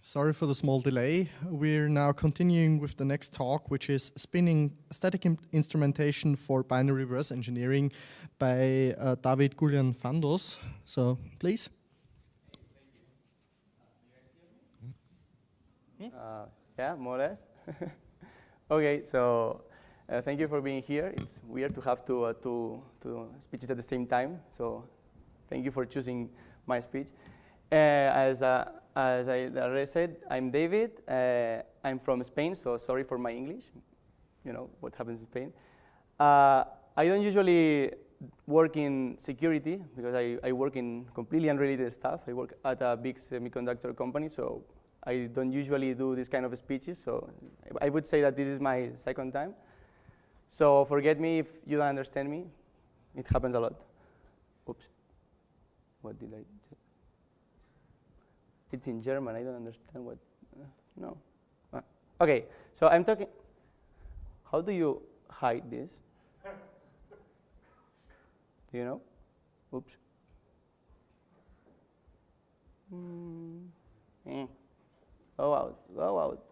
Sorry for the small delay. We're now continuing with the next talk, which is spinning static instrumentation for binary reverse engineering by David Gulian-Fandos. So, please. Yeah, more or less. Okay, so thank you for being here. It's weird to have two speeches at the same time. So, thank you for choosing my speech. As I already said, I'm David. I'm from Spain, so sorry for my English. You know what happens in Spain. I don't usually work in security because I work in completely unrelated stuff. I work at a big semiconductor company, so I don't usually do this kind of speeches. So I would say that this is my second time. So forget me if you don't understand me. It happens a lot. Oops. What did I do? It's in German. I don't understand what. No. Okay. So I'm talking. How do you hide this? Do you know? Oops. Go out. Go out.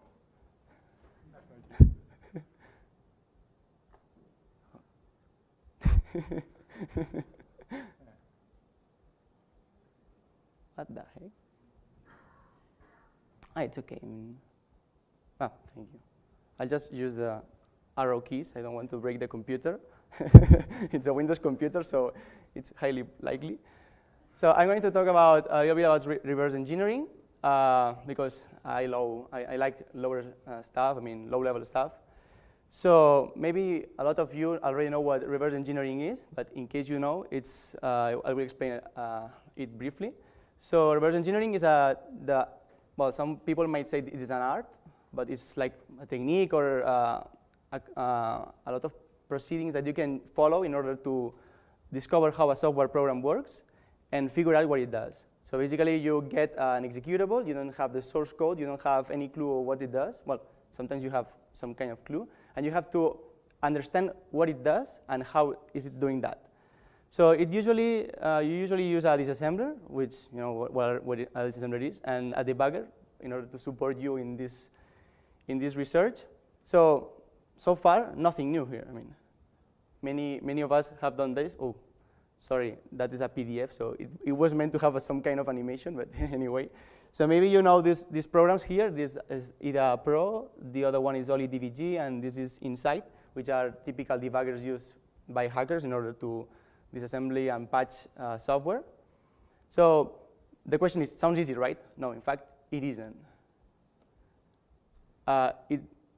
What the heck? It's okay. Thank you. I'll just use the arrow keys. I don't want to break the computer. It's a Windows computer, so it's highly likely. So I'm going to talk about a little bit about reverse engineering because I like lower stuff. I mean, low-level stuff. So maybe a lot of you already know what reverse engineering is, but in case you know, I will explain it briefly. So reverse engineering is well, some people might say it is an art, but it's like a technique or a lot of proceedings that you can follow in order to discover how a software program works and figure out what it does. So basically, you get an executable. You don't have the source code. You don't have any clue of what it does. Well, sometimes you have some kind of clue. And you have to understand what it does and how is it doing that. So it usually, you usually use a disassembler, which you know what a disassembler is, and a debugger in order to support you in this research. So far, nothing new here. I mean, many of us have done this. Oh, sorry, that is a PDF, so it was meant to have some kind of animation, but anyway. So maybe you know these programs here. This is IDA Pro, the other one is Oli DVG, and this is Insight, which are typical debuggers used by hackers in order to disassembly and patch software. So the question is, sounds easy, right? No, in fact, it isn't.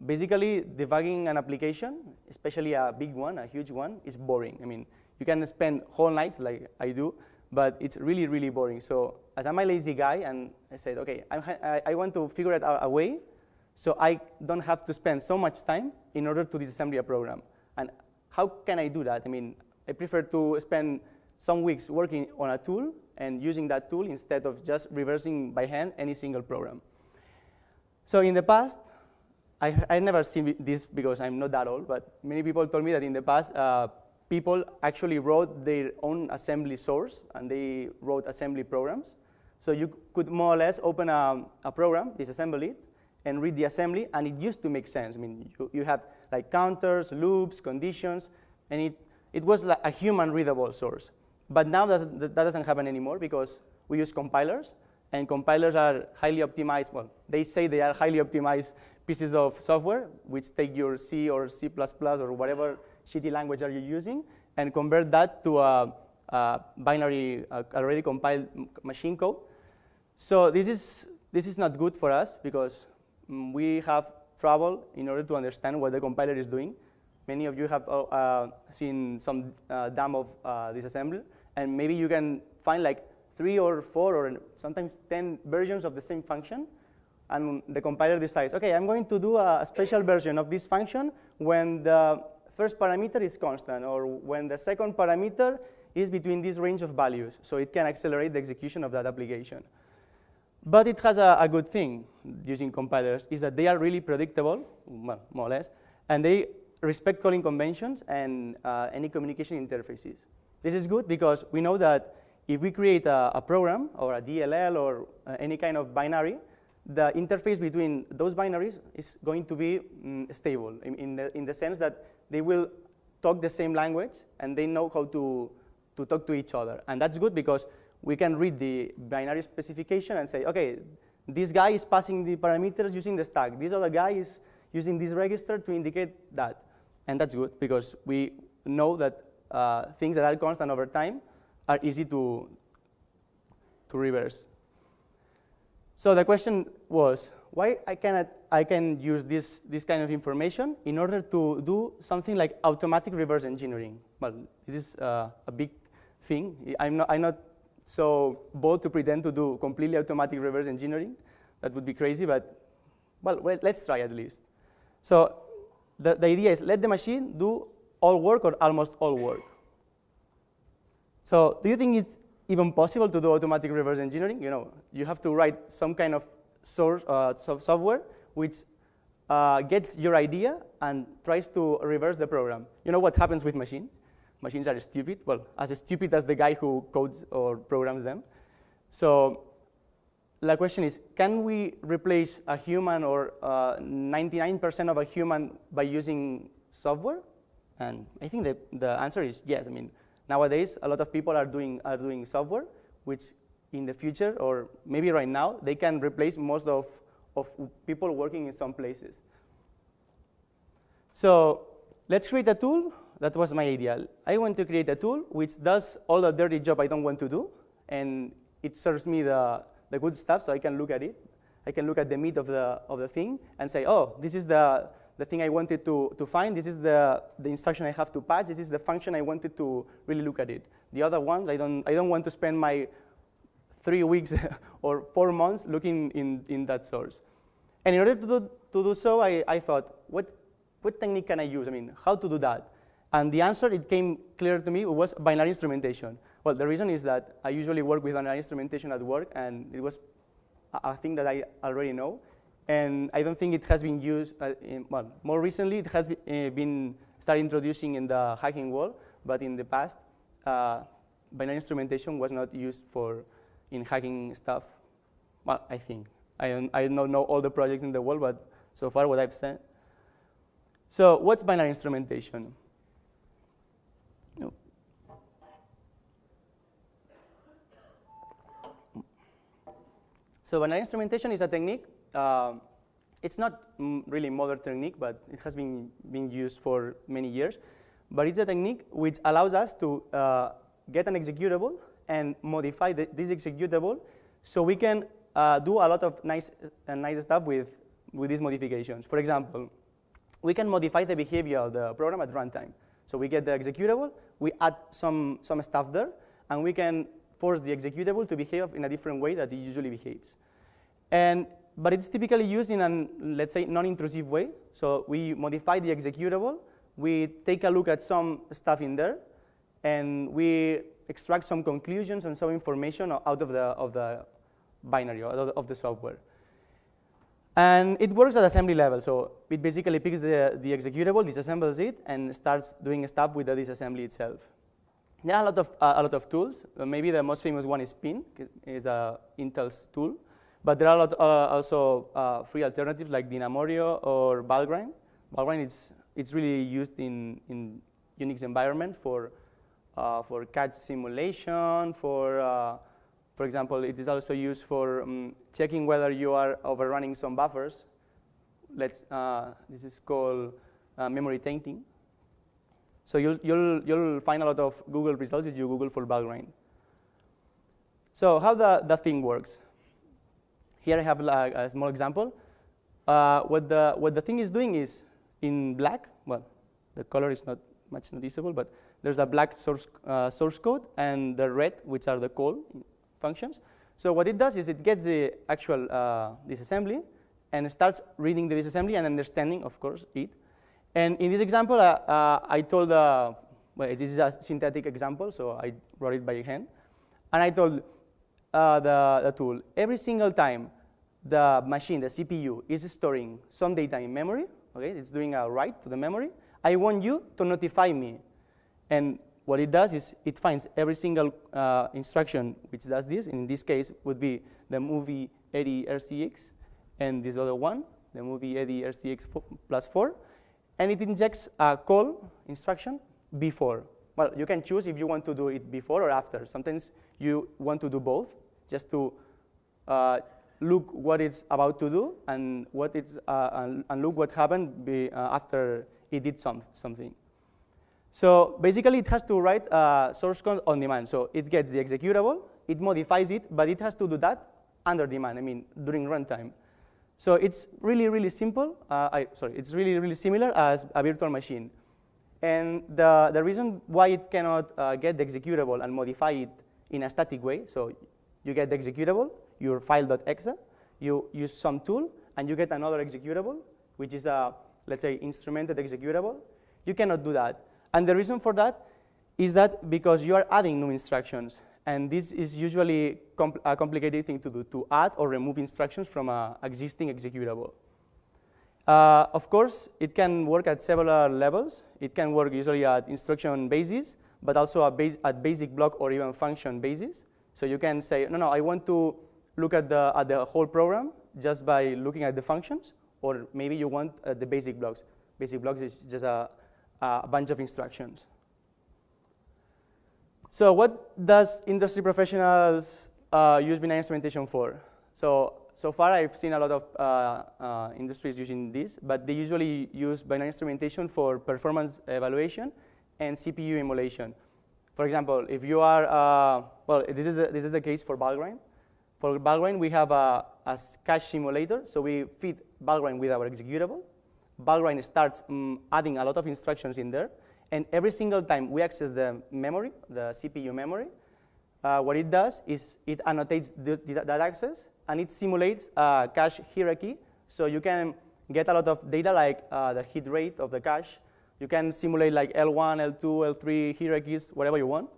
Basically, debugging an application, especially a big one, a huge one, is boring. I mean, you can spend whole nights like I do, but it's really, really boring. So as I'm a lazy guy, and I said, okay, I want to figure out a way so I don't have to spend so much time in order to disassemble a program. And how can I do that? I mean, I prefer to spend some weeks working on a tool and using that tool instead of just reversing by hand any single program. So in the past, I never seen this because I'm not that old, but many people told me that in the past, people actually wrote their own assembly source, and they wrote assembly programs. So you could more or less open a program, disassemble it, and read the assembly, and it used to make sense. I mean, you had like counters, loops, conditions, and it was like a human-readable source. But now that doesn't happen anymore because we use compilers, and compilers are highly optimized. Well, they say they are highly optimized pieces of software, which take your C or C++ or whatever shitty language are you using, and convert that to a binary, already compiled machine code. So this is not good for us because we have trouble in order to understand what the compiler is doing. Many of you have seen some demo of disassembly, and maybe you can find like 3 or 4 or sometimes 10 versions of the same function, and the compiler decides, okay, I'm going to do a special version of this function when the first parameter is constant, or when the second parameter is between this range of values, so it can accelerate the execution of that application. But it has a good thing using compilers, is that they are really predictable, well, more or less, and they respect calling conventions and any communication interfaces. This is good because we know that if we create a program or a DLL or any kind of binary, the interface between those binaries is going to be stable in the sense that they will talk the same language and they know how to talk to each other. And that's good because we can read the binary specification and say, okay, this guy is passing the parameters using the stack. This other guy is using this register to indicate that. And that's good because we know that things that are constant over time are easy to reverse. So the question was, why I can use this kind of information in order to do something like automatic reverse engineering? Well, this is a big thing. I'm not so bold to pretend to do completely automatic reverse engineering. That would be crazy, but well, let's try at least. So the idea is let the machine do all work or almost all work. So do you think it's even possible to do automatic reverse engineering? You know, you have to write some kind of source software which gets your idea and tries to reverse the program. You know what happens with machines? Machines are stupid. Well, as stupid as the guy who codes or programs them. So the question is, can we replace a human or 99% of a human by using software? And I think the answer is yes. I mean, nowadays, a lot of people are doing software, which in the future, or maybe right now, they can replace most of people working in some places. So let's create a tool. That was my idea. I want to create a tool which does all the dirty job I don't want to do, and it serves me the good stuff, so I can look at it. I can look at the meat of the thing and say, oh, this is the thing I wanted to find. This is the instruction I have to patch. This is the function I wanted to really look at it. The other ones, I don't want to spend my 3 weeks or 4 months looking in that source. And in order to do so, I thought, what technique can I use? I mean, how to do that? And the answer, it came clear to me, it was binary instrumentation. Well, the reason is that I usually work with binary instrumentation at work, and it was a thing that I already know. And I don't think it has been used, well, more recently it has been started introducing in the hacking world, but in the past, binary instrumentation was not used in hacking stuff. Well, I think. I don't know all the projects in the world, but so far what I've seen. So what's binary instrumentation? No. So binary instrumentation is a technique. It's not really modern technique, but it has been used for many years. But it's a technique which allows us to get an executable and modify this executable so we can do a lot of nice stuff with these modifications. For example, we can modify the behavior of the program at runtime. So we get the executable, we add some stuff there, and we can force the executable to behave in a different way that it usually behaves. But it's typically used in a, let's say, non-intrusive way. So we modify the executable, we take a look at some stuff in there, and we extract some conclusions and some information out of the binary, of the software. And it works at assembly level. So it basically picks the executable, disassembles it, and starts doing stuff with the disassembly itself. There are a lot of tools. Maybe the most famous one is Pin, is Intel's tool. But there are also free alternatives like Dynamorio or Valgrind. Valgrind it's really used in Unix environment for catch simulation. For example, it is also used for checking whether you are overrunning some buffers. This is called memory tainting. So you'll find a lot of Google results if you Google for Valgrind. So how the thing works? Here I have a small example. What the thing is doing is in black. Well, the color is not much noticeable, but there's a black source code and the red, which are the call functions. So what it does is it gets the actual disassembly and starts reading the disassembly and understanding, of course, it. And in this example, I told, well, this is a synthetic example, so I wrote it by hand. And I told the tool, every single time the machine, the CPU, is storing some data in memory, okay, it's doing a write to the memory, I want you to notify me. And what it does is it finds every single instruction which does this. In this case, would be the movie 80 RCX. and this other one, the movie Eddie RCX plus 4, and it injects a call instruction before. Well, you can choose if you want to do it before or after. Sometimes you want to do both, just to look what it's about to do and look what happened after it did something. So basically, it has to write source code on demand. So it gets the executable, it modifies it, but it has to do that under demand. I mean, during runtime. So it's really, really simple. It's really, really similar as a virtual machine. And the reason why it cannot get the executable and modify it in a static way, so you get the executable, your file.exe, you use some tool, and you get another executable, which is a, let's say, instrumented executable. You cannot do that. And the reason for that is that because you are adding new instructions, and this is usually a complicated thing to do, to add or remove instructions from an existing executable. Of course, it can work at several levels. It can work usually at instruction basis, but also at basic block or even function basis. So you can say, no, I want to look at the whole program just by looking at the functions, or maybe you want the basic blocks. Basic blocks is just a bunch of instructions. So what does industry professionals use binary instrumentation for? So far, I've seen a lot of industries using this, but they usually use binary instrumentation for performance evaluation and CPU emulation. For example, if you are, well, this is the case for Valgrind. For Valgrind, we have a cache simulator, so we feed Valgrind with our executable. Valgrind starts adding a lot of instructions in there, and every single time we access the memory, the CPU memory, what it does is it annotates that access, and it simulates a cache hierarchy, so you can get a lot of data like the hit rate of the cache. You can simulate like L1, L2, L3 hierarchies, whatever you want.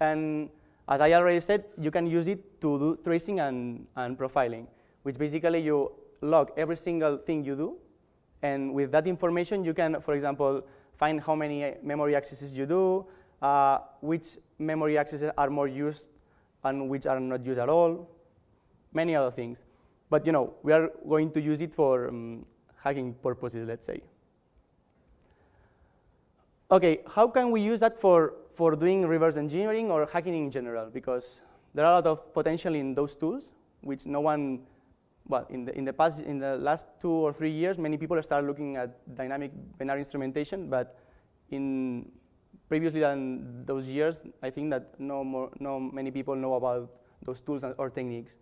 And as I already said, you can use it to do tracing and profiling, which basically you log every single thing you do. And with that information, you can, for example, find how many memory accesses you do, which memory accesses are more used and which are not used at all, many other things. But we are going to use it for hacking purposes, let's say. Okay, how can we use that for doing reverse engineering or hacking in general? Because there are a lot of potential in those tools, which no one, well, in the last 2 or 3 years, many people started looking at dynamic binary instrumentation, but previously than those years, I think that no many people know about those tools or techniques.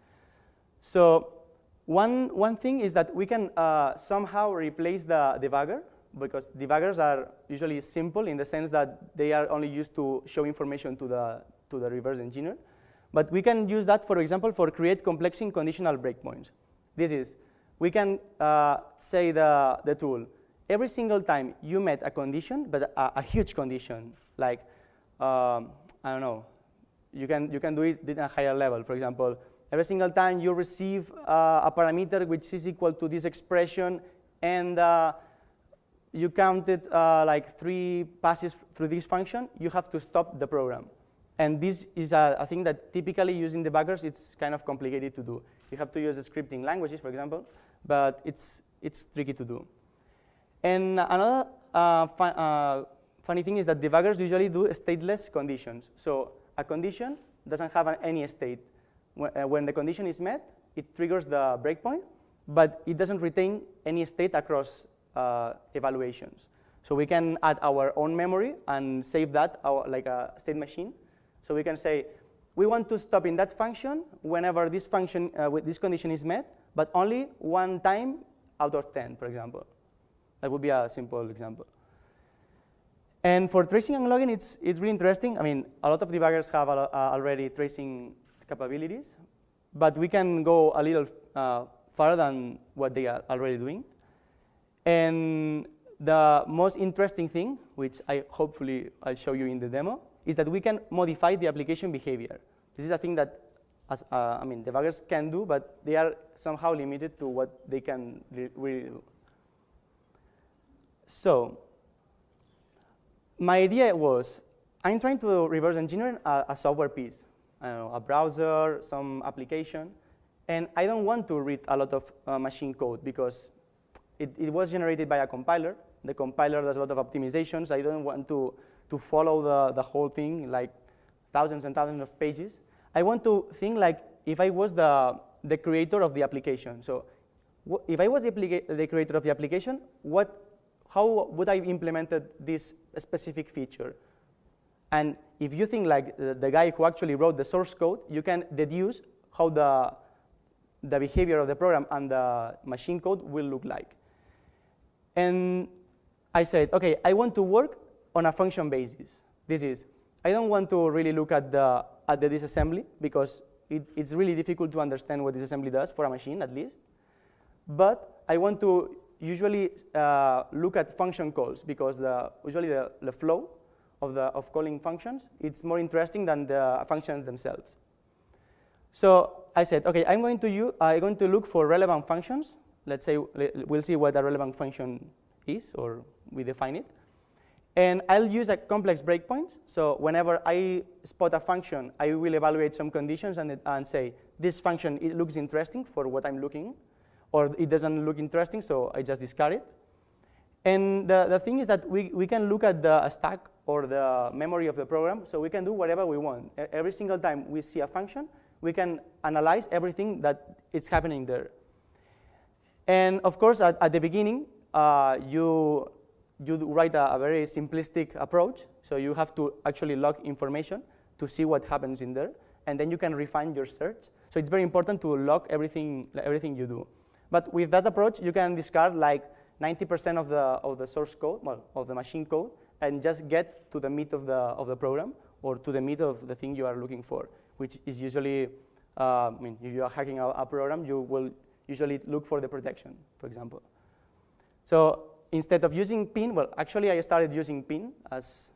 So one thing is that we can somehow replace the debugger, because debuggers are usually simple in the sense that they are only used to show information to the reverse engineer. But we can use that, for example, for create complexing conditional breakpoints. This is, we can say the tool, every single time you met a condition, but a huge condition, like, I don't know, you can do it at a higher level. For example, every single time you receive a parameter which is equal to this expression, and you counted like 3 passes through this function, you have to stop the program. And this is a thing that typically using debuggers, it's kind of complicated to do. You have to use the scripting languages, for example, but it's tricky to do. And another funny thing is that debuggers usually do stateless conditions. So a condition doesn't have any state. When the condition is met, it triggers the breakpoint, but it doesn't retain any state across evaluations. So we can add our own memory and save that like a state machine. So we can say, we want to stop in that function whenever this function, with this condition is met, but only 1 time out of 10, for example. That would be a simple example. And for tracing and logging, it's really interesting. I mean, a lot of debuggers have already tracing capabilities, but we can go a little farther than what they are already doing. And the most interesting thing, which hopefully I'll show you in the demo, is that we can modify the application behavior. This is a thing that debuggers can do, but they are somehow limited to what they can really do. So my idea was, I'm trying to reverse engineer a software piece, I don't know, a browser, some application, And I don't want to read a lot of machine code because it was generated by a compiler. The compiler does a lot of optimizations. I don't want to follow the whole thing, like thousands and thousands of pages. I want to think like if I was the creator of the application. So if I was the creator of the application, how would I have implemented this specific feature? And if you think like the guy who actually wrote the source code, you can deduce how the behavior of the program and the machine code will look like. And I said, OK, I want to work on a function basis. I don't want to really look at the disassembly, because it's really difficult to understand what disassembly does, for a machine at least. But I want to usually look at function calls, because usually the flow of calling functions, it's more interesting than the functions themselves. So I said, OK, I'm going to look for relevant functions. Let's say we'll see what a relevant function is, or we define it. And I'll use a complex breakpoints. So whenever I spot a function, I will evaluate some conditions and say, this function, it looks interesting for what I'm looking, or it doesn't look interesting, so I just discard it. And the thing is that we can look at the stack or the memory of the program, so we can do whatever we want. Every single time we see a function, we can analyze everything that is happening there. And of course, at the beginning, you write a very simplistic approach. So you have to actually log information to see what happens in there. And then you can refine your search. So it's very important to log everything you do. But with that approach, you can discard like 90% of the source code, well, of the machine code, and just get to the meat of the program, or to the meat of the thing you are looking for, which is usually, I mean, if you are hacking a program, you will usually look for the protection, for example. So instead of using pin, well, actually I started using pin as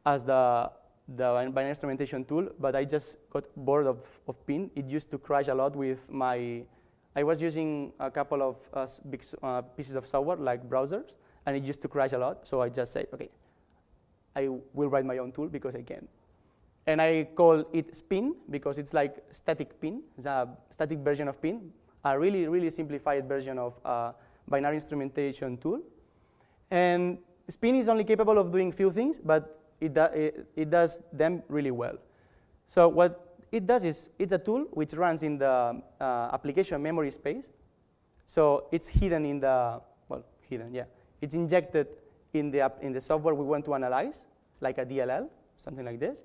the binary instrumentation tool, but I just got bored of pin. It used to crash a lot with I was using a couple of big pieces of software, like browsers, and it used to crash a lot. So I just said, OK, I will write my own tool because I can. And I call it spin because it's like static pin. It's a static version of pin, a really, really simplified version of binary instrumentation tool. And spin is only capable of doing few things, but it does them really well. So what it does is it's a tool which runs in the application memory space. So it's hidden in the, well, hidden, yeah. It's injected in the software we want to analyze, like a DLL, something like this.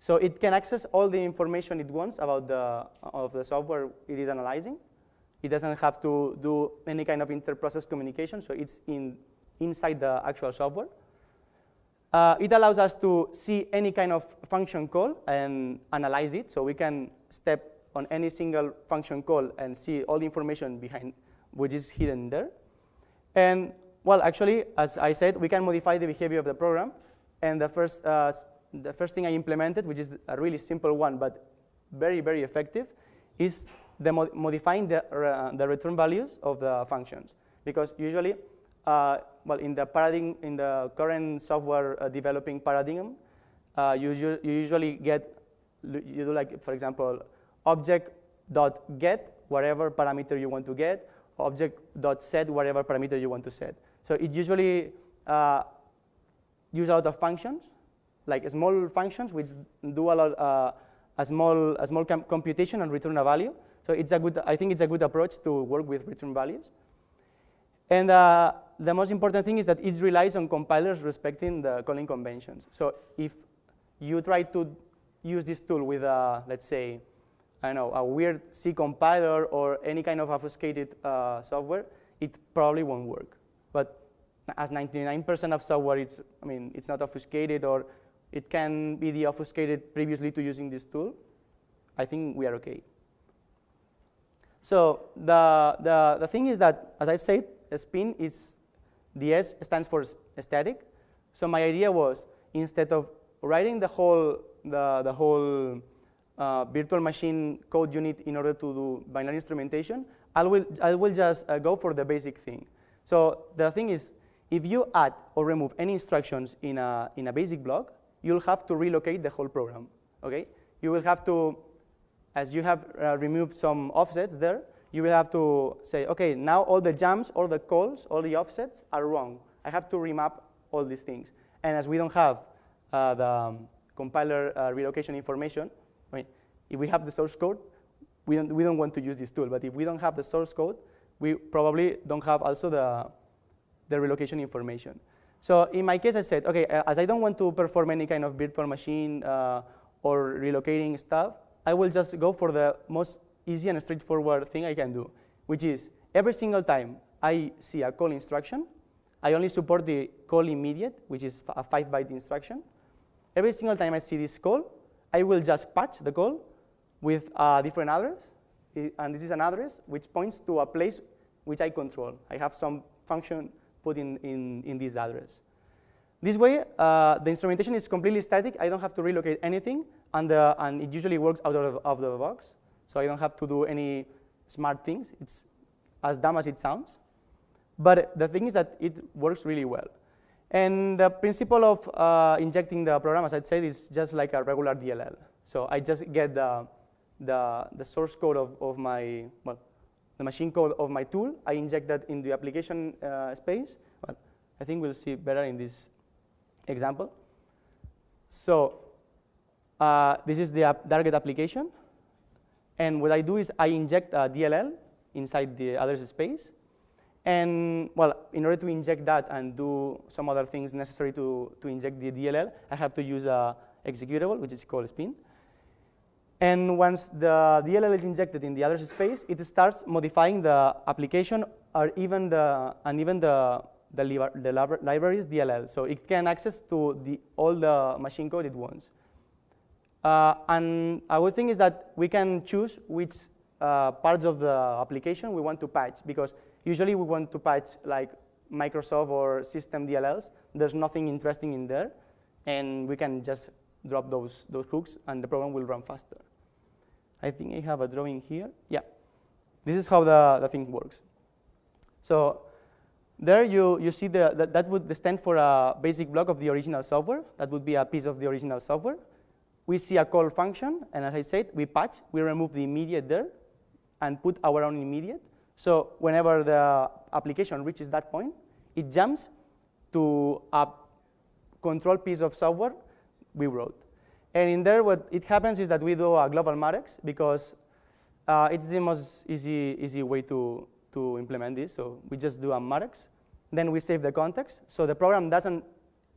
So it can access all the information it wants about the software it is analyzing. It doesn't have to do any kind of inter-process communication, so it's inside the actual software. It allows us to see any kind of function call and analyze it, so we can step on any single function call and see all the information behind, which is hidden there. And well, actually, as I said, we can modify the behavior of the program. And the first thing I implemented, which is a really simple one, but very, very effective, is modifying the return values of the functions. Because usually, well, in the current software developing paradigm, you usually you do like, for example, object.get whatever parameter you want to get, object.set whatever parameter you want to set. So it usually use a lot of functions, like small functions which do a small computation and return a value. So I think it's a good approach to work with return values. And the most important thing is that it relies on compilers respecting the calling conventions. So if you try to use this tool with, let's say, I don't know, a weird C compiler or any kind of obfuscated software, it probably won't work. But as 99% of software, it's not obfuscated, or it can be de-obfuscated previously to using this tool, I think we are OK. So the thing is that, as I said, spin is, the S stands for static. So my idea was, instead of writing the whole virtual machine code unit in order to do binary instrumentation, I will just go for the basic thing. So the thing is, if you add or remove any instructions in a basic block, you'll have to relocate the whole program. Okay? You will have to as you have removed some offsets there, you will have to say, okay, now all the jumps, all the calls, all the offsets are wrong. I have to remap all these things. And as we don't have the compiler relocation information, I mean, if we have the source code, we don't want to use this tool. But if we don't have the source code, we probably don't have also the relocation information. So in my case, I said, okay, as I don't want to perform any kind of virtual machine or relocating stuff, I will just go for the most easy and straightforward thing I can do, which is every single time I see a call instruction, I only support the call immediate, which is a 5-byte instruction. Every single time I see this call, I will just patch the call with a different address. And this is an address which points to a place which I control. I have some function put in this address. This way, the instrumentation is completely static. I don't have to relocate anything, and it usually works out of the box. So I don't have to do any smart things. It's as dumb as it sounds. But the thing is that it works really well. And the principle of injecting the program, as I said, is just like a regular DLL. So I just get the source code of my, well, the machine code of my tool. I inject that in the application space. Well, I think we'll see better in this example. So this is the target application. And what I do is I inject a DLL inside the address space. And well, in order to inject that and do some other things necessary to inject the DLL, I have to use a executable, which is called spin. And once the DLL is injected in the address space, it starts modifying the application or even the library's DLL. So it can access to all the machine code it wants. And our thing is that we can choose which parts of the application we want to patch, because usually we want to patch like Microsoft or system DLLs. There's nothing interesting in there, and we can just drop those hooks, and the program will run faster. I think I have a drawing here. Yeah, this is how the thing works. So there you see that would stand for a basic block of the original software. That would be a piece of the original software. We see a call function, and as I said, we patch. We remove the immediate there and put our own immediate. So whenever the application reaches that point, it jumps to a control piece of software we wrote. And in there, what it happens is that we do a global murex, because it's the most easy way to implement this. So we just do a murex. Then we save the context. So the program doesn't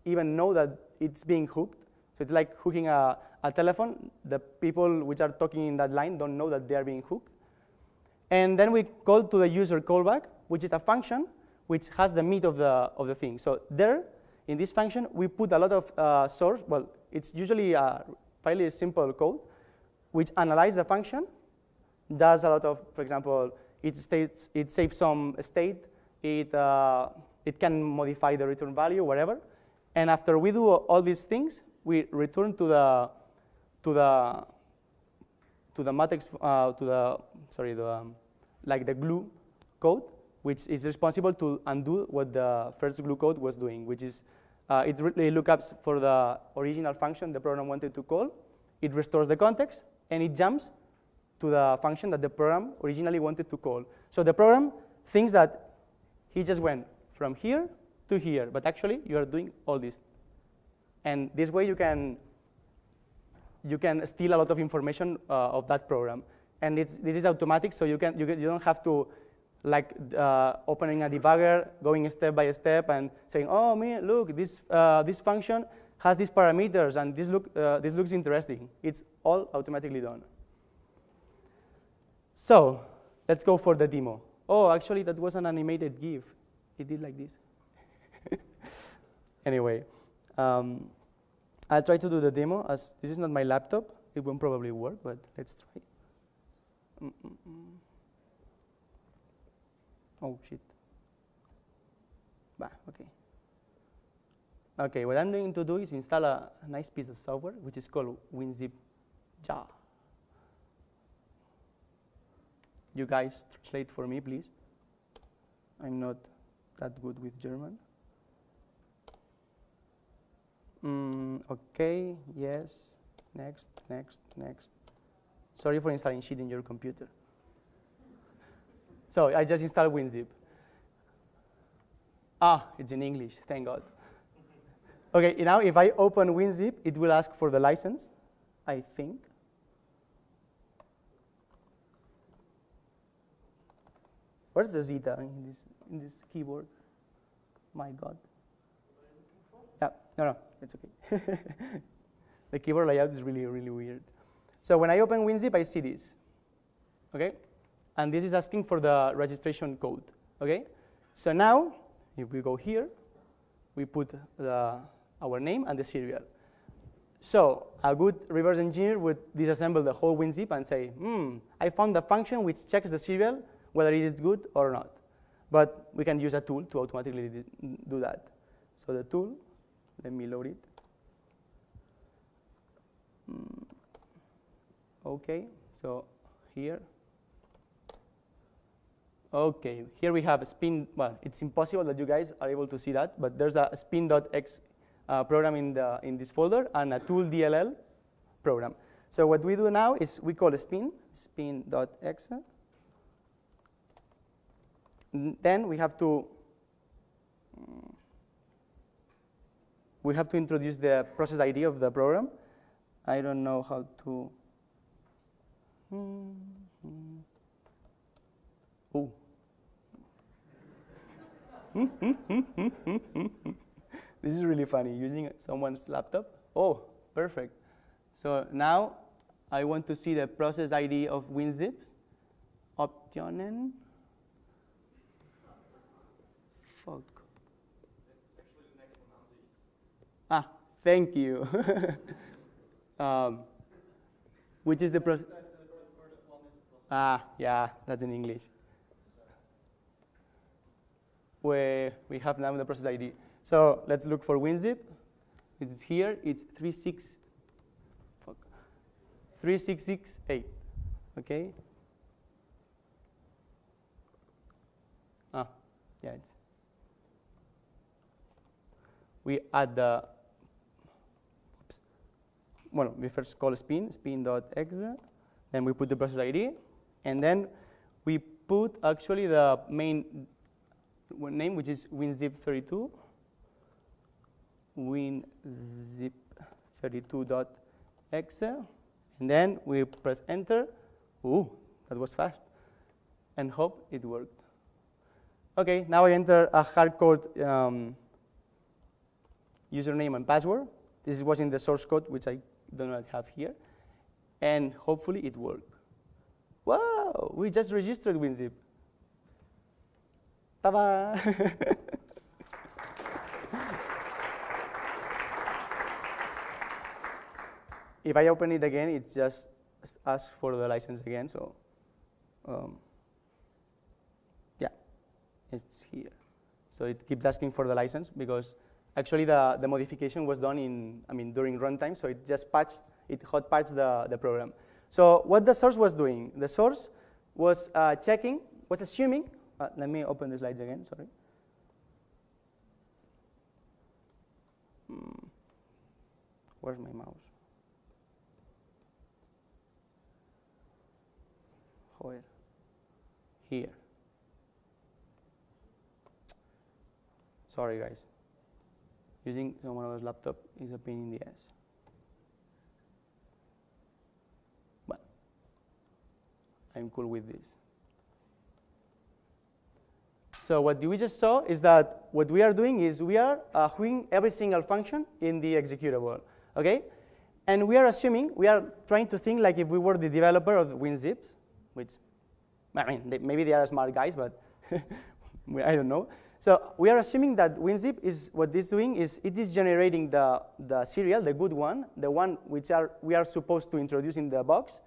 even know that it's being hooked. So it's like hooking a telephone. The people which are talking in that line don't know that they are being hooked. And then we call to the user callback, which is a function which has the meat of the thing. So there, in this function, we put a lot of source. Well, it's usually a fairly simple code, which analyzes the function, does a lot of, for example, it saves some state, it can modify the return value, whatever. And after we do all these things, we return to the matrix, like the glue code, which is responsible to undo what the first glue code was doing, which is it really lookups for the original function the program wanted to call. It restores the context, and it jumps to the function that the program originally wanted to call. So the program thinks that he just went from here to here, but actually you are doing all this. And this way you can steal a lot of information of that program. And this is automatic, so you don't have to like opening a debugger, going step by step, and saying, "Oh, look, this function has these parameters, and this looks interesting." It's all automatically done. So let's go for the demo. Oh, actually, that was an animated GIF. It did like this. Anyway, I'll try to do the demo. As this is not my laptop, it won't probably work, but let's try. Oh, shit. Bah, okay. Okay, what I'm going to do is install a nice piece of software, which is called WinZip Jar. You guys translate for me, please. I'm not that good with German. Okay, yes, next. Sorry for installing shit in your computer. So I just installed WinZip. Ah, it's in English, thank God. Okay, now if I open WinZip, it will ask for the license, I think. Where's the zeta in this keyboard? My God. Yeah, no, it's okay. The keyboard layout is really, really weird. So when I open WinZip, I see this, okay? And this is asking for the registration code, okay? So now, if we go here, we put our name and the serial. So a good reverse engineer would disassemble the whole WinZip and say, I found the function which checks the serial, whether it is good or not. But we can use a tool to automatically do that. So the tool, let me load it. Okay, so here. Okay, here we have a spin. Well, it's impossible that you guys are able to see that, but there's a spin.x program in this folder and a tool DLL program. So what we do now is we call a spin.x. Then we have to introduce the process ID of the program. I don't know how to. Oh. This is really funny, using someone's laptop. Oh, perfect. So now I want to see the process ID of WinZip. Optionen. Fuck. Ah, thank you. Which is the process? Ah, yeah, that's in English. We have now the process ID. So let's look for WinZip. It is here. It's 3668. Okay. Ah, yeah. We add the. Oops. Well, we first call spin.exe, then we put the process ID, and then we put actually the main name, which is WinZip32. WinZip32.exe, and then we press enter. Ooh, that was fast. And hope it worked. Okay, now I enter a hard-code username and password. This was in the source code, which I do not have here. And hopefully it worked. Wow, we just registered WinZip. Ta-da! If I open it again, it just asks for the license again. So, yeah, it's here. So it keeps asking for the license because actually the modification was done during runtime. So it just patched, it hot patched the program. So what the source was doing, the source was checking, was assuming. Let me open the slides again. Sorry. Where's my mouse? Where? Here. Sorry, guys. Using someone else's laptop is a pain in the ass. But I'm cool with this. So what we just saw is that what we are doing is we are doing every single function in the executable, okay? And we are assuming, we are trying to think like if we were the developer of WinZip, which, maybe they are smart guys, but I don't know. So we are assuming that WinZip is, what it's doing is it is generating the serial, the good one, the one which we are supposed to introduce in the box,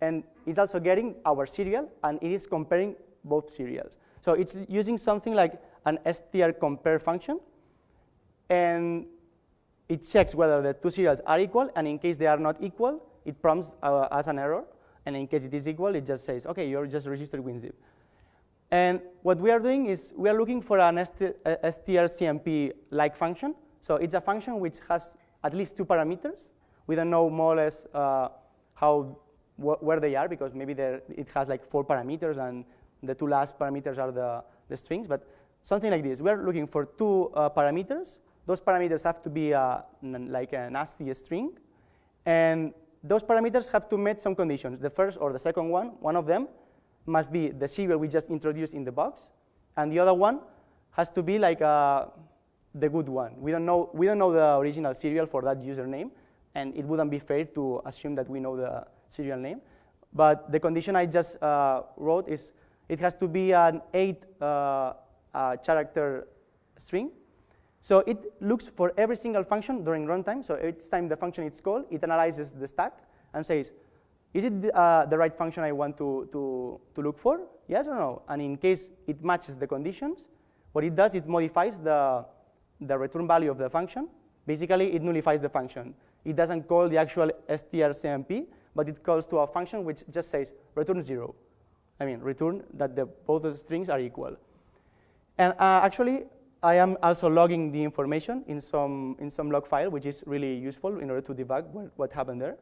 and it's also getting our serial, and it is comparing both serials. So it's using something like an str compare function, and it checks whether the two serials are equal, and in case they are not equal, it prompts as an error, and in case it is equal, it just says, okay, you're just registered WinZip. And what we are doing is we are looking for an strcmp-like function. So it's a function which has at least two parameters. We don't know more or less how where they are, because maybe it has like 4 parameters, and the 2 last parameters are the strings, but something like this. We're looking for 2 parameters. Those parameters have to be like a nasty string, and those parameters have to meet some conditions. The first or the second one of them must be the serial we just introduced in the box, and the other one has to be like the good one. We don't know the original serial for that username, and it wouldn't be fair to assume that we know the serial name. But the condition I just wrote is it has to be an 8 character string. So it looks for every single function during runtime. So each time the function is called, it analyzes the stack and says, is it the right function I want to look for? Yes or no? And in case it matches the conditions, what it does is modifies the return value of the function. Basically, it nullifies the function. It doesn't call the actual strcmp, but it calls to a function which just says return 0. I mean, return that both of the strings are equal. And actually, I am also logging the information in some log file, which is really useful in order to debug what happened there.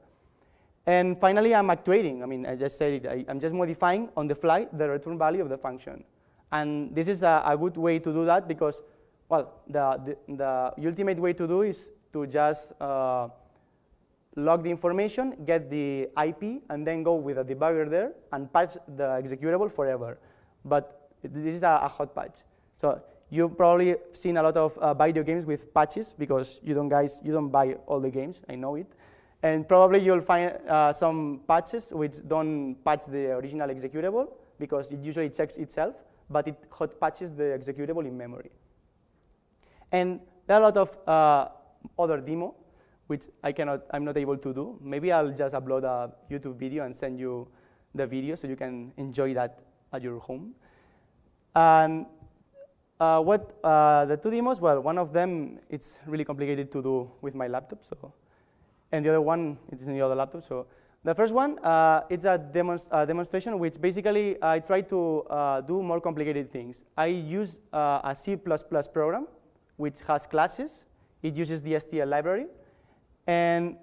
And finally, I'm actuating. I mean, I just said it. I'm just modifying on the fly the return value of the function. And this is a good way to do that because, well, the ultimate way to do is to just log the information, get the IP, and then go with a debugger there and patch the executable forever. But this is a hot patch. So you've probably seen a lot of video games with patches because you don't buy all the games. I know it. And probably you'll find some patches which don't patch the original executable because it usually checks itself, but it hot patches the executable in memory. And there are a lot of other demo which I'm not able to do. Maybe I'll just upload a YouTube video and send you the video so you can enjoy that at your home. And the 2 demos, well, one of them, it's really complicated to do with my laptop, and the other one is in the other laptop. So the first one, it's a demonstration which basically I try to do more complicated things. I use a C++ program which has classes. It uses the STL library. And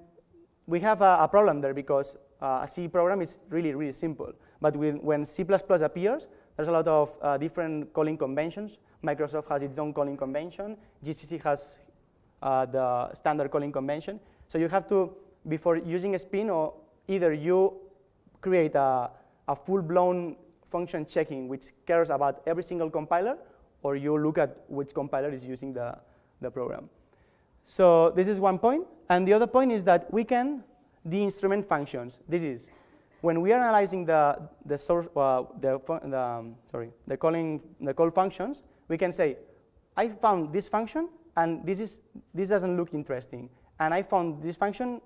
we have a problem there because a C program is really, really simple. But when C++ appears, there's a lot of different calling conventions. Microsoft has its own calling convention. GCC has the standard calling convention. So you have to, before using a spin, or either you create a full-blown function checking which cares about every single compiler, or you look at which compiler is using the program. So this is one point. And the other point is that we can de-instrument functions. This is when we are analyzing the call functions. We can say, I found this function, and this doesn't look interesting. And I found this function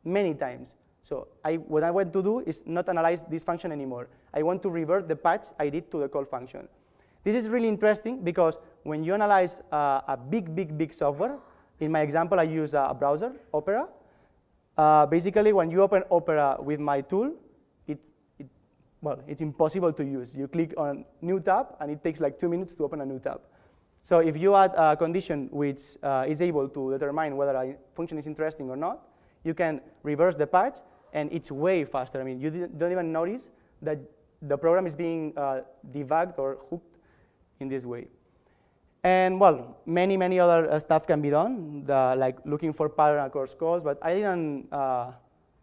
many times. So what I want to do is not analyze this function anymore. I want to revert the patch I did to the call function. This is really interesting because when you analyze a big software, in my example, I use a browser, Opera. Basically, when you open Opera with my tool, it's impossible to use. You click on new tab, and it takes like 2 minutes to open a new tab. So if you add a condition which is able to determine whether a function is interesting or not, you can reverse the patch, and it's way faster. I mean, you don't even notice that the program is being debugged or hooked in this way. And well, many other stuff can be done, like looking for pattern across calls, but I didn't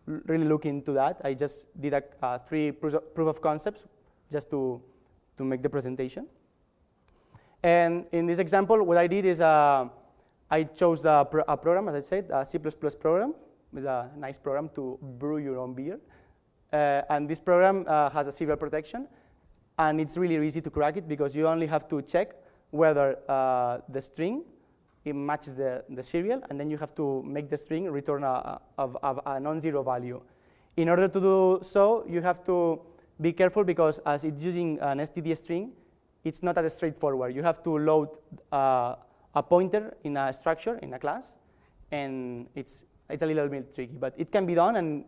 really look into that. I just did 3 proof of concepts just to make the presentation. And in this example, what I did is I chose a program, as I said, a C++ program. It's a nice program to brew your own beer. And this program has a serial protection, and it's really easy to crack it because you only have to check whether the string it matches the serial, and then you have to make the string return a non-zero value. In order to do so, you have to be careful because as it's using an std string, it's not that straightforward. You have to load a pointer in a structure, in a class, and it's a little bit tricky, but it can be done, and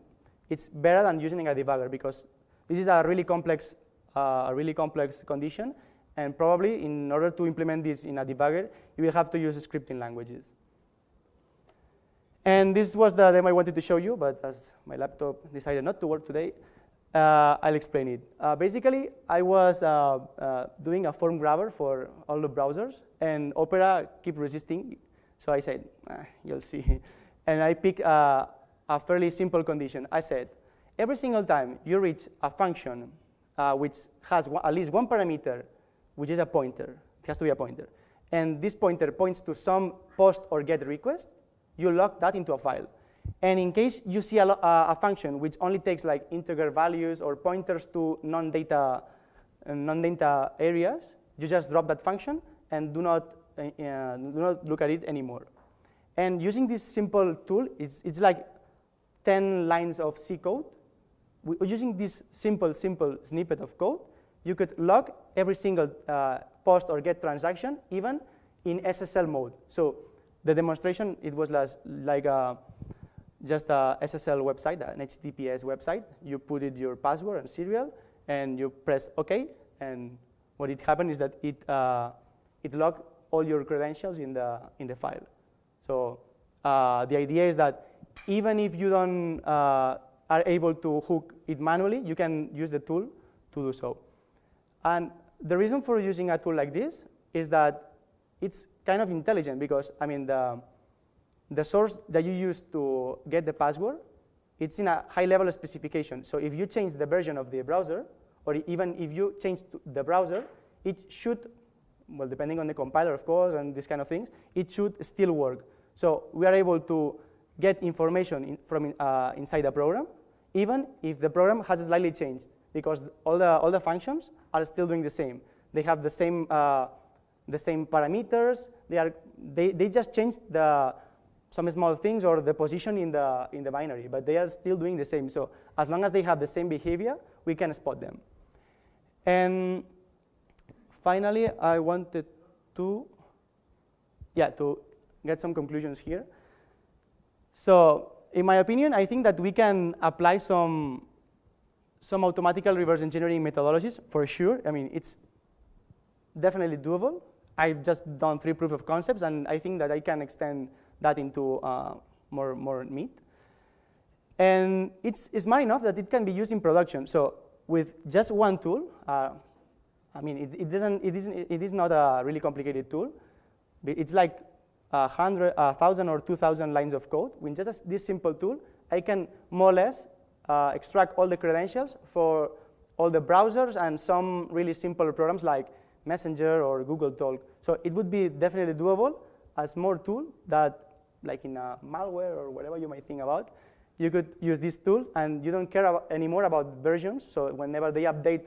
it's better than using a debugger because this is a really complex condition. And probably, in order to implement this in a debugger, you will have to use scripting languages. And this was the demo I wanted to show you, but as my laptop decided not to work today, I'll explain it. Basically, I was doing a form grabber for all the browsers, and Opera kept resisting. So I said, you'll see. And I picked a fairly simple condition. I said, every single time you reach a function which has at least one parameter, which is a pointer, it has to be a pointer, and this pointer points to some post or get request, you lock that into a file. And in case you see a function which only takes like integer values or pointers to non-data areas, you just drop that function and do not look at it anymore. And using this simple tool, it's like 10 lines of C code. Using this simple snippet of code, you could log every single post or get transaction, even in SSL mode. So the demonstration, it was like just a SSL website, an HTTPS website. You put in your password and serial, and you press OK. And what it happened is that it logged all your credentials in the file. So the idea is that even if you don't are able to hook it manually, you can use the tool to do so. And the reason for using a tool like this is that it's kind of intelligent, because I mean the source that you use to get the password, it's in a high-level specification. So if you change the version of the browser, or even if you change the browser, it should, well, depending on the compiler, of course, and these kind of things, it should still work. So we are able to get information from inside the program, even if the program has slightly changed, because all the functions are still doing the same. They have the same parameters. They just changed some small things or the position in the binary, but they are still doing the same. So as long as they have the same behavior, we can spot them. And finally, I wanted to get some conclusions here. So in my opinion, I think that we can apply some automatical reverse engineering methodologies for sure. I mean, it's definitely doable. I've just done 3 proof of concepts, and I think that I can extend that into more meat. And it's smart enough that it can be used in production. So with just one tool, I mean, it is not a really complicated tool. It's like 1,000 or 2,000 lines of code. With just this simple tool, I can more or less extract all the credentials for all the browsers and some really simple programs like Messenger or Google Talk. So it would be definitely doable as more tool that, like in a malware or whatever you might think about, you could use this tool and you don't care anymore about versions. So whenever they update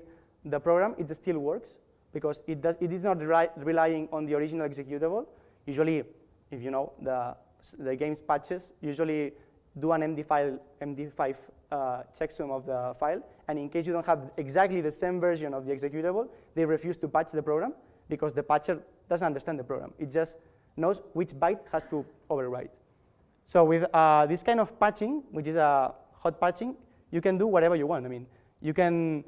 the program, it still works, because it is not relying on the original executable. Usually, if you know, the game's patches usually do an MD5 checksum of the file, and in case you don't have exactly the same version of the executable, they refuse to patch the program, because the patcher doesn't understand the program. It just knows which byte has to overwrite. So with this kind of patching, which is a hot patching, you can do whatever you want. I mean, you can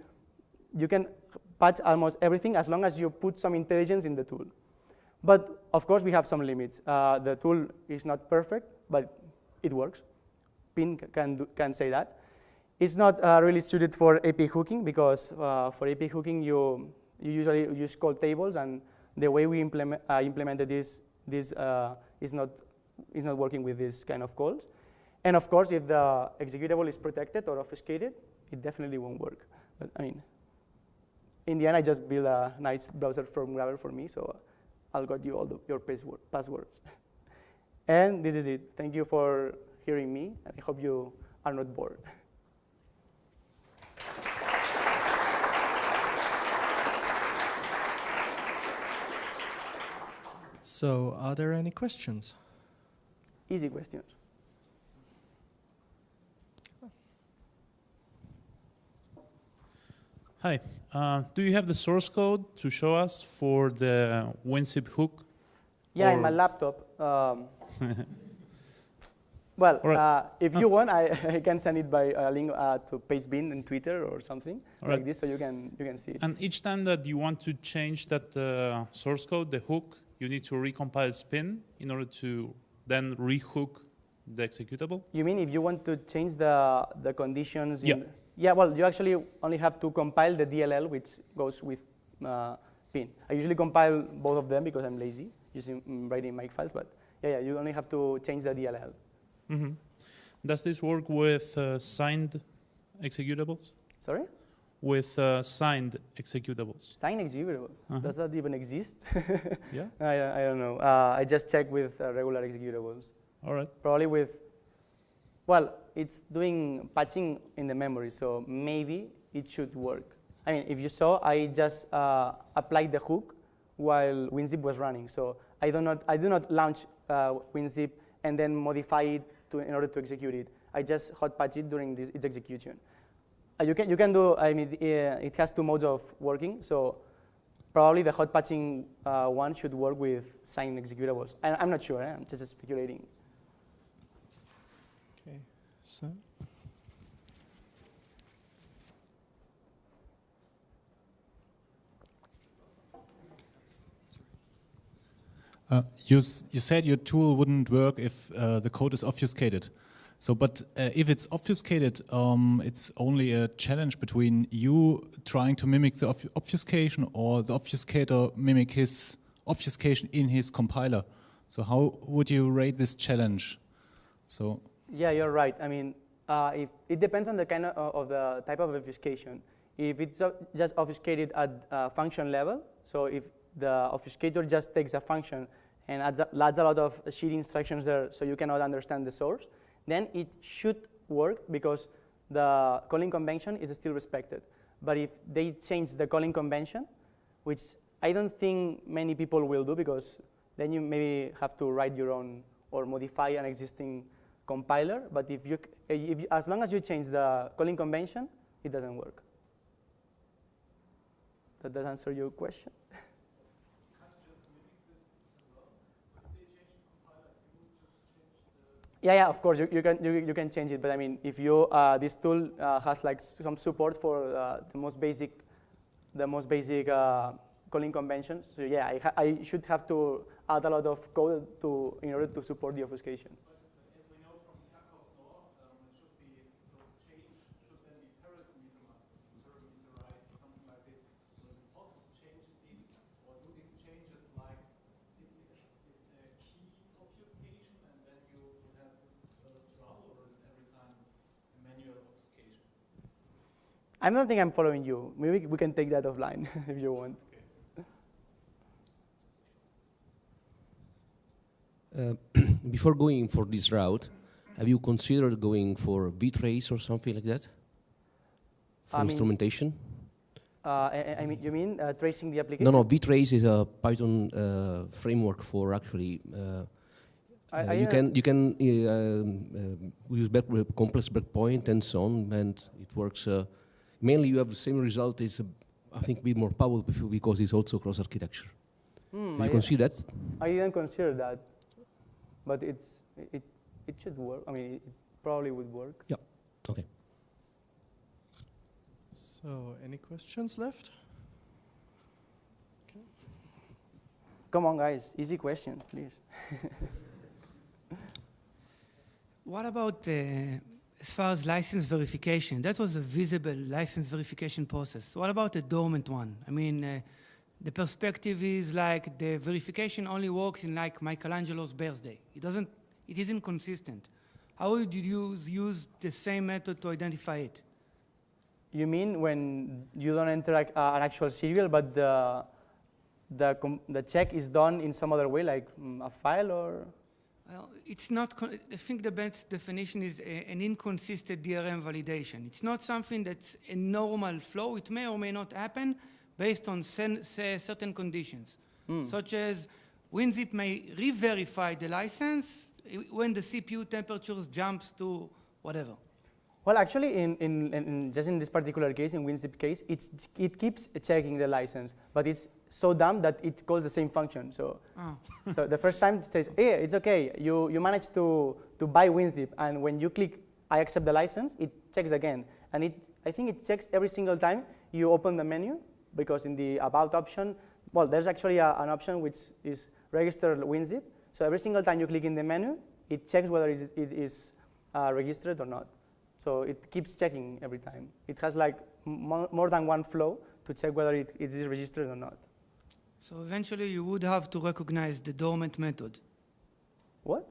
patch almost everything as long as you put some intelligence in the tool. But of course, we have some limits. The tool is not perfect, but it works. Pin can say that. It's not really suited for API hooking, because for API hooking, you usually use call tables, and the way we implemented this is not working with this kind of calls. And of course, if the executable is protected or obfuscated, it definitely won't work. But I mean, in the end, I just built a nice browser form grabber for me, so I'll got you all your passwords. And this is it. Thank you for hearing me, and I hope you are not bored. So, are there any questions? Easy questions. Hi. Do you have the source code to show us for the WinZip hook? Yeah, in my laptop. Well, right. If you want, I can send it by a link to Pastebin in Twitter or something like this, so you can see it. And each time that you want to change that source code, the hook, you need to recompile spin in order to then rehook the executable? You mean if you want to change the conditions? Yeah. Yeah, well, you actually only have to compile the DLL, which goes with pin. I usually compile both of them because I'm lazy, using writing Makefiles, but yeah, you only have to change the DLL. Mm-hmm. Does this work with signed executables? Sorry? With signed executables. Signed executables? Does that even exist? Yeah? I don't know. I just check with regular executables. All right. Probably with, well, it's doing patching in the memory, so maybe it should work. I mean, if you saw, I just applied the hook while WinZip was running. So I do not launch WinZip and then modify it in order to execute it. I just hot patch it during its execution. You can do, I mean, it has two modes of working. So probably the hot patching one should work with signed executables. I'm not sure, I'm just speculating. Okay, so. You said your tool wouldn't work if the code is obfuscated. So, but if it's obfuscated, it's only a challenge between you trying to mimic the obfuscation or the obfuscator mimic his obfuscation in his compiler. So how would you rate this challenge? So yeah, you're right. I mean, it depends on the kind of the type of obfuscation. If it's just obfuscated at function level, so if the obfuscator just takes a function and adds a lot of sheet instructions there so you cannot understand the source, then it should work because the calling convention is still respected. But if they change the calling convention, which I don't think many people will do because then you maybe have to write your own or modify an existing compiler. But as long as you change the calling convention, it doesn't work. Does that answer your question? Yeah, of course you can change it, but I mean, if you this tool has like some support for the most basic calling conventions, so yeah, I should have to add a lot of code in order to support the obfuscation. But as we know from Tarkov's law, it should be so change should then be parameterized, something like this. So is it possible to change these or do these changes like it's a key obfuscation and then you have trial, or is it every time a manual obfuscation? I don't think I'm following you. Maybe we can take that offline if you want. Before going for this route, have you considered going for vtrace or something like that for instrumentation? I mean, you mean tracing the application? No, vtrace is a Python framework for actually. You can use complex breakpoint and so on, and it works. Mainly, you have the same result. Is I think a bit more powerful because it's also cross architecture. Have you consider that? I didn't consider that. But it should work. I mean, it probably would work. Yeah. Okay. So, any questions left? Okay. Come on, guys. Easy question, please. What about as far as license verification? That was a visible license verification process. What about a dormant one? I mean, the perspective is like the verification only works in like Michelangelo's birthday. It isn't consistent. How would you use the same method to identify it? You mean when you don't enter an actual serial, but the check is done in some other way, like a file or? Well, it's not, I think the best definition is an inconsistent DRM validation. It's not something that's a normal flow. It may or may not happen based on certain conditions, such as WinZip may re-verify the license when the CPU temperatures jumps to whatever. Well, actually, just in this particular case, in WinZip case, it keeps checking the license, but it's so dumb that it calls the same function. So, so the first time it says, "Hey, it's okay. You managed to buy WinZip," and when you click "I accept the license," it checks again, and I think it checks every single time you open the menu. Because in the About option, well, there's actually an option which is register WinZip. So every single time you click in the menu, it checks whether it is registered or not. So it keeps checking every time. It has like more than one flow to check whether it is registered or not. So eventually you would have to recognize the dormant method. What?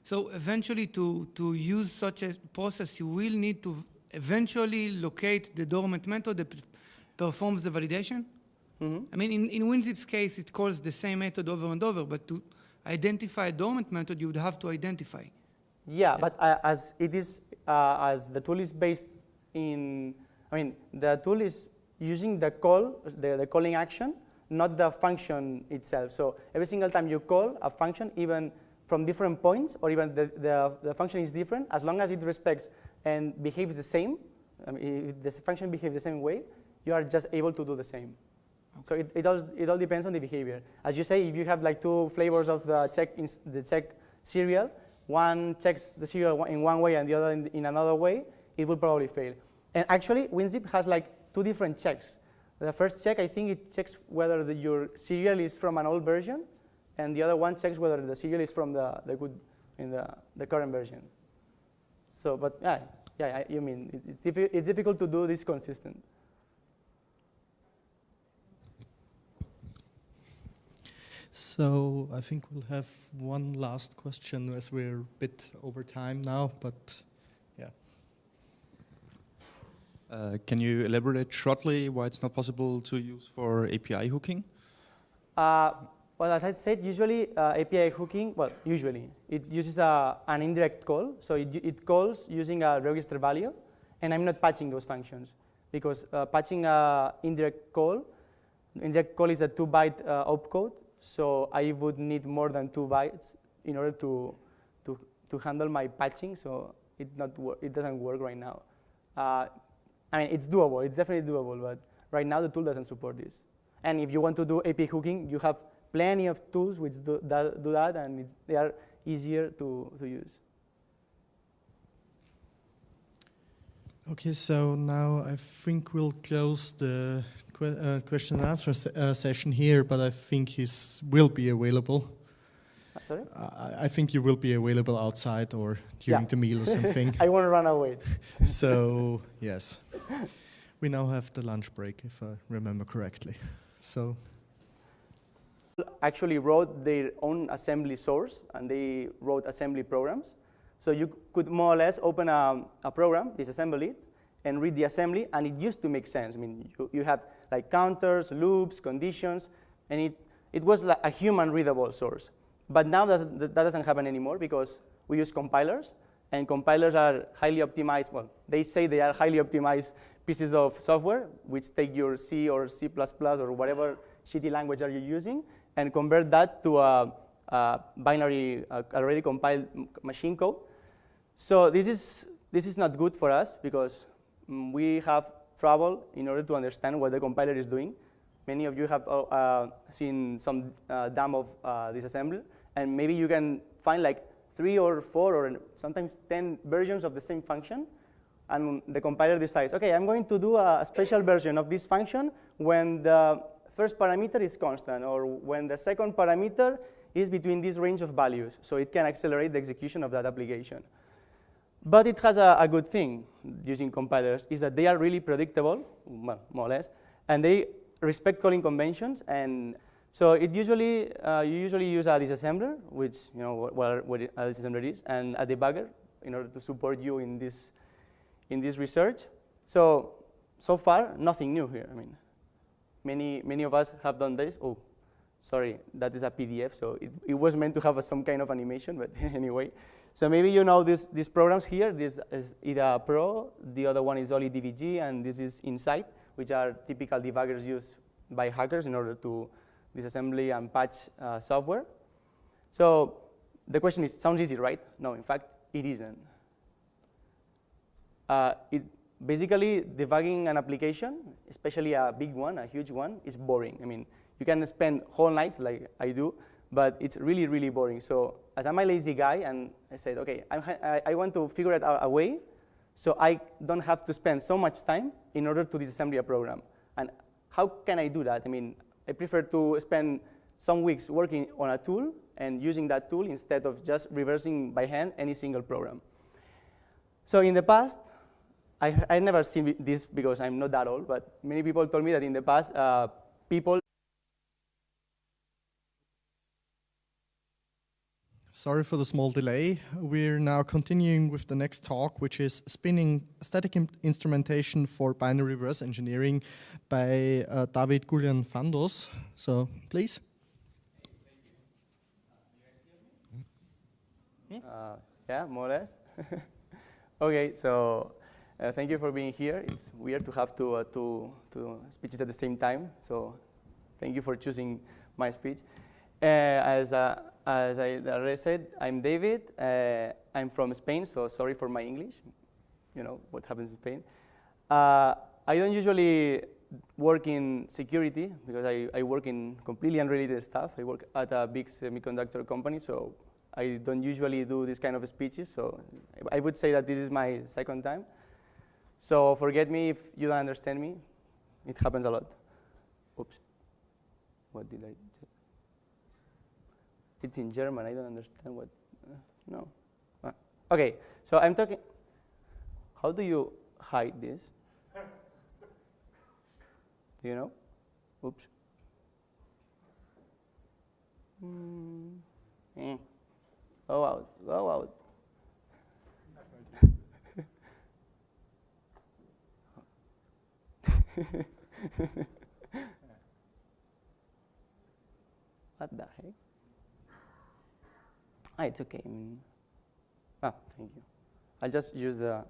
So eventually to use such a process, you will need to eventually locate the dormant method that performs the validation? Mm-hmm. I mean, in WinZip's case, it calls the same method over and over, but to identify a dormant method, you would have to identify. Yeah, but as it is, as the tool is based in, I mean, the tool is using the call, the calling action, not the function itself. So every single time you call a function, even from different points, or even the function is different, as long as it respects and behaves the same, I mean, if the function behaves the same way, you are just able to do the same. Okay. So it all depends on the behavior. As you say, if you have like two flavors of the check serial, one checks the serial in one way and the other in another way, it will probably fail. And actually, WinZip has like two different checks. The first check, I think it checks whether your serial is from an old version, and the other one checks whether the serial is from the current version. So, but yeah, you mean it's difficult to do this consistent. So I think we'll have one last question as we're a bit over time now, but yeah. Can you elaborate shortly why it's not possible to use for API hooking? Well, as I said, usually API hooking, well, usually, it uses an indirect call. So it calls using a register value, and I'm not patching those functions because patching an indirect call is a 2-byte opcode. So I would need more than 2 bytes in order to handle my patching. So it doesn't work right now. I mean, it's doable. It's definitely doable, but right now the tool doesn't support this. And if you want to do API hooking, you have plenty of tools which do that, and they are easier to use. Okay, so now I think we'll close the question and answer session here, but I think he will be available. Sorry? I think you will be available outside or during the meal or something. I won't run away. So, yes. We now have the lunch break, if I remember correctly. So, actually wrote their own assembly source, and they wrote assembly programs. So you could more or less open a program, disassemble it, and read the assembly, and it used to make sense. I mean, you had like counters, loops, conditions, and it was like a human-readable source. But now that doesn't happen anymore because we use compilers, and compilers are highly optimized. Well, they say they are highly optimized pieces of software, which take your C or C++ or whatever shitty language are you using, and convert that to a binary, already compiled machine code. So this is not good for us because we have trouble in order to understand what the compiler is doing. Many of you have seen some demo of disassembly, and maybe you can find like 3 or 4 or sometimes 10 versions of the same function, and the compiler decides, okay, I'm going to do a special version of this function when the first parameter is constant, or when the second parameter is between this range of values, so it can accelerate the execution of that application. But it has a good thing using compilers, is that they are really predictable, well, more or less, and they respect calling conventions. And so it usually, you usually use a disassembler, which you know what a disassembler is, and a debugger in order to support you in this research. So far, nothing new here. I mean, many of us have done this. Oh, sorry, that is a PDF, so it was meant to have some kind of animation, but anyway. So maybe you know these programs here. This is IDA Pro, the other one is OllyDVG, and this is Insight, which are typical debuggers used by hackers in order to disassembly and patch software. So the question is, sounds easy, right? No, in fact, it isn't. Basically, debugging an application, especially a big one, a huge one, is boring. I mean, you can spend whole nights like I do, but it's really, really boring. So as I'm a lazy guy, and I said, okay, I want to figure out a way so I don't have to spend so much time in order to disassemble a program. And how can I do that? I mean, I prefer to spend some weeks working on a tool and using that tool instead of just reversing by hand any single program. So in the past, I never seen this because I'm not that old, but many people told me that in the past, people. Sorry for the small delay. We're now continuing with the next talk, which is spinning static instrumentation for binary reverse engineering by David Gulian Fandos. So, please. Yeah, more or less. Okay, so thank you for being here. It's weird to have two speeches at the same time. So thank you for choosing my speech. As I already said, I'm David. I'm from Spain, so sorry for my English. You know what happens in Spain. I don't usually work in security because I work in completely unrelated stuff. I work at a big semiconductor company, so I don't usually do this kind of speeches. So I would say that this is my second time. So forget me if you don't understand me. It happens a lot. Oops. What did I do? It's in German. I don't understand what. No. Okay. So I'm talking. How do you hide this? Do you know? Oops. Go out. Go out. What the heck? It's okay. Thank you. I'll just use the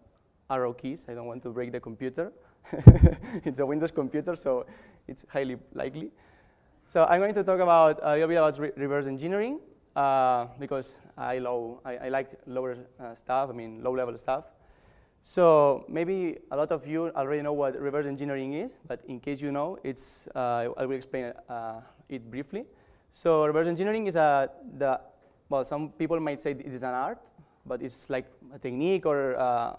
arrow keys. I don't want to break the computer. It's a Windows computer, so it's highly likely. So I'm going to talk about a little bit about reverse engineering because I like lower stuff. Low-level stuff. So maybe a lot of you already know what reverse engineering is, but in case you know, I will explain it briefly. So reverse engineering is well, some people might say it is an art, but it's like a technique or a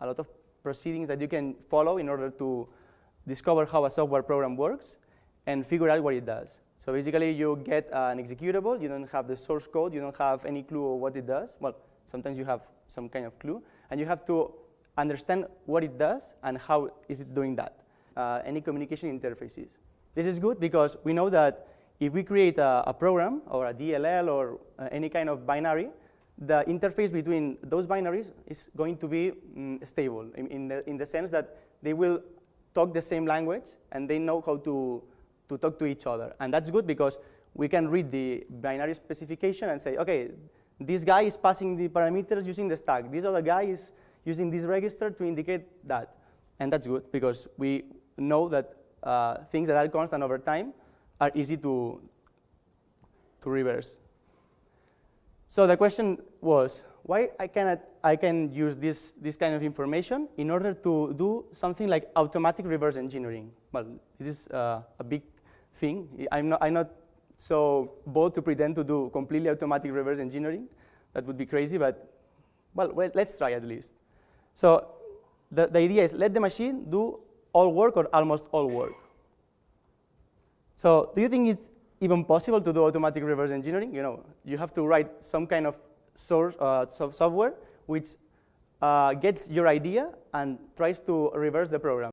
lot of proceedings that you can follow in order to discover how a software program works and figure out what it does. So basically, you get an executable. You don't have the source code. You don't have any clue of what it does. Well, sometimes you have some kind of clue. And you have to understand what it does and how is it doing that. Any communication interfaces. This is good because we know that if we create a program or a DLL or any kind of binary, the interface between those binaries is going to be stable in the sense that they will talk the same language and they know how to talk to each other. And that's good because we can read the binary specification and say, okay, this guy is passing the parameters using the stack. This other guy is using this register to indicate that. And that's good because we know that things that are constant over time are easy to reverse. So the question was, why I can use this kind of information in order to do something like automatic reverse engineering? Well, this is a big thing. I'm not so bold to pretend to do completely automatic reverse engineering. That would be crazy, but well, let's try at least. So the idea is let the machine do all work or almost all work. So do you think it's even possible to do automatic reverse engineering? You have to write some kind of source software which gets your idea and tries to reverse the program.